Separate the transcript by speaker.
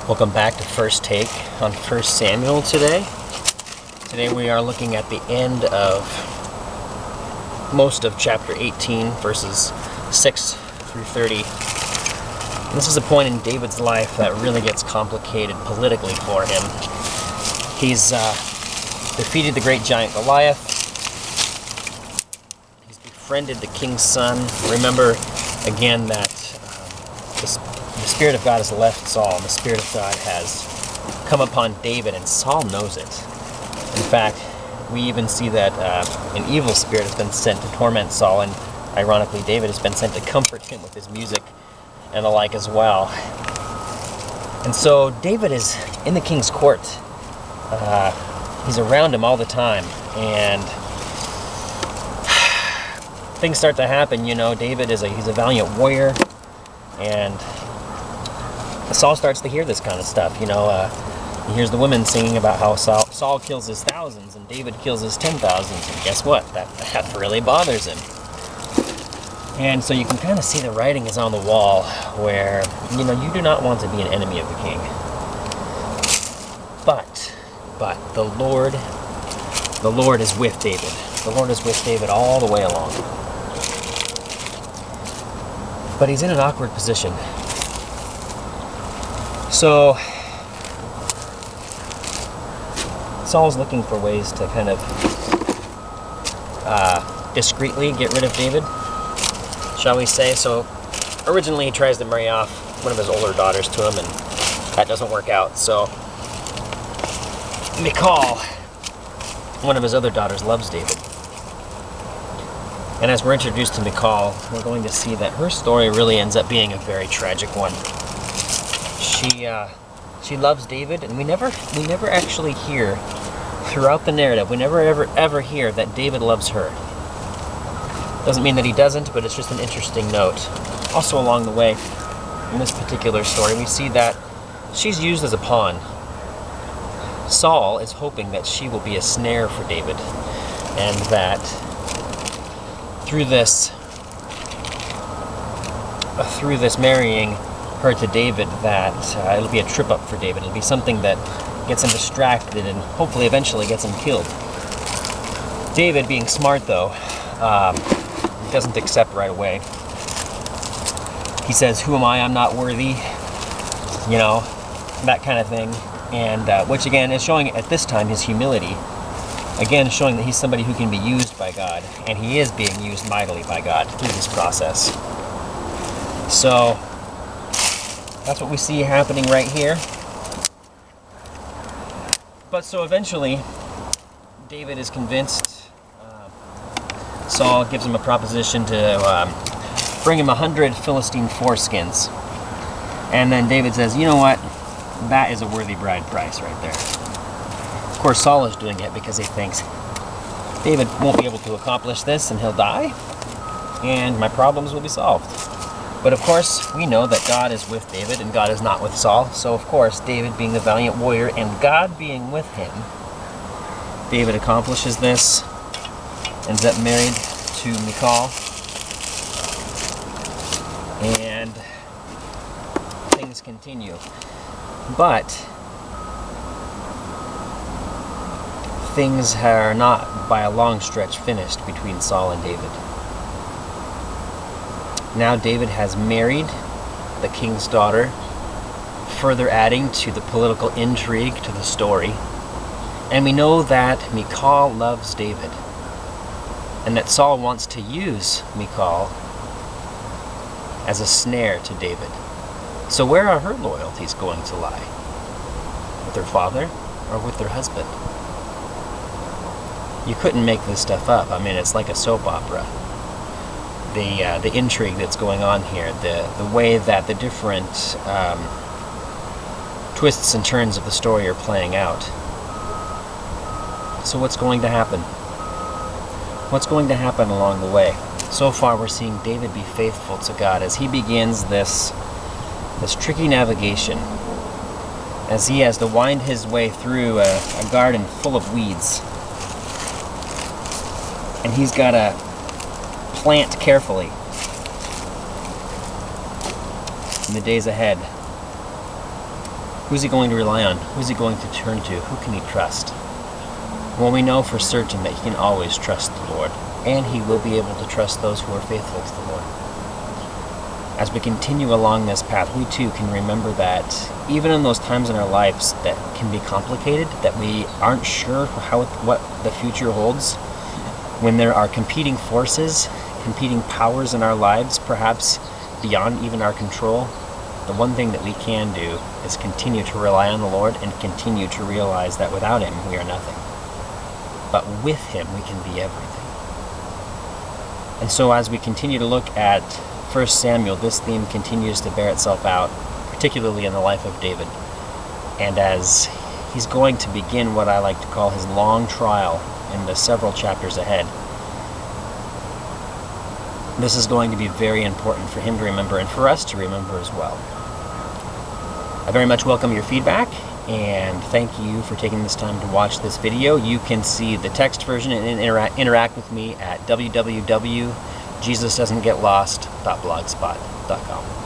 Speaker 1: Welcome back to First Take on 1 Samuel today. Today we are looking at the end of most of chapter 18, verses 6 through 30. And this is a point in David's life that really gets complicated politically for him. He's defeated the great giant Goliath. He's befriended the king's son. Remember again that the Spirit of God has left Saul, and the Spirit of God has come upon David, and Saul knows it. In fact, we even see that an evil spirit has been sent to torment Saul, and ironically, David has been sent to comfort him with his music and the like as well. And so David is in the king's court. He's around him all the time, and things start to happen. You know, David he's a valiant warrior, and Saul starts to hear this kind of stuff. You know, he hears the women singing about how Saul kills his thousands and David kills his 10,000s, and guess what? That really bothers him. And so you can kind of see the writing is on the wall where, you know, you do not want to be an enemy of the king. But the Lord is with David. The Lord is with David all the way along. But he's in an awkward position. So Saul's looking for ways to kind of discreetly get rid of David, shall we say. So originally he tries to marry off one of his older daughters to him, and that doesn't work out. So Michal, one of his other daughters, loves David. And as we're introduced to Michal, we're going to see that her story really ends up being a very tragic one. She loves David, and we never actually hear throughout the narrative, we never ever hear that David loves her. Doesn't mean that he doesn't, but it's just an interesting note. Also along the way, in this particular story, we see that she's used as a pawn. Saul is hoping that she will be a snare for David, and that through this marrying her to David, that it'll be a trip up for David. It'll be something that gets him distracted and hopefully eventually gets him killed. David, being smart though, doesn't accept right away. He says, "Who am I? I'm not worthy," you know, that kind of thing. And which again is showing at this time his humility. Again, showing that he's somebody who can be used by God, and he is being used mightily by God through this process. So that's what we see happening right here. But so eventually, David is convinced. Saul gives him a proposition to bring him 100 Philistine foreskins. And then David says, "You know what? That is a worthy bride price right there." Of course, Saul is doing it because he thinks David won't be able to accomplish this and he'll die, and my problems will be solved. But of course, we know that God is with David and God is not with Saul. So of course, David being the valiant warrior and God being with him, David accomplishes this, ends up married to Michal, and things continue. But things are not by a long stretch finished between Saul and David. Now David has married the king's daughter, further adding to the political intrigue to the story. And we know that Michal loves David, and that Saul wants to use Michal as a snare to David. So where are her loyalties going to lie? With her father or with her husband? You couldn't make this stuff up. I mean, it's like a soap opera. The intrigue that's going on here, the way that the different twists and turns of the story are playing out. So what's going to happen? What's going to happen along the way? So far we're seeing David be faithful to God as he begins this tricky navigation, as he has to wind his way through a garden full of weeds. And he's got to plant carefully in the days ahead. Who's he going to rely on? Who's he going to turn to? Who can he trust? Well, we know for certain that he can always trust the Lord, and he will be able to trust those who are faithful to the Lord. As we continue along this path, we too can remember that even in those times in our lives that can be complicated, that we aren't sure what the future holds, when there are competing forces, competing powers in our lives, perhaps beyond even our control, the one thing that we can do is continue to rely on the Lord and continue to realize that without him we are nothing. But with him we can be everything. And so as we continue to look at 1 Samuel, this theme continues to bear itself out, particularly in the life of David. And as he's going to begin what I like to call his long trial in the several chapters ahead, this is going to be very important for him to remember and for us to remember as well. I very much welcome your feedback and thank you for taking this time to watch this video. You can see the text version and interact with me at www.jesusdoesn'tgetlost.blogspot.com.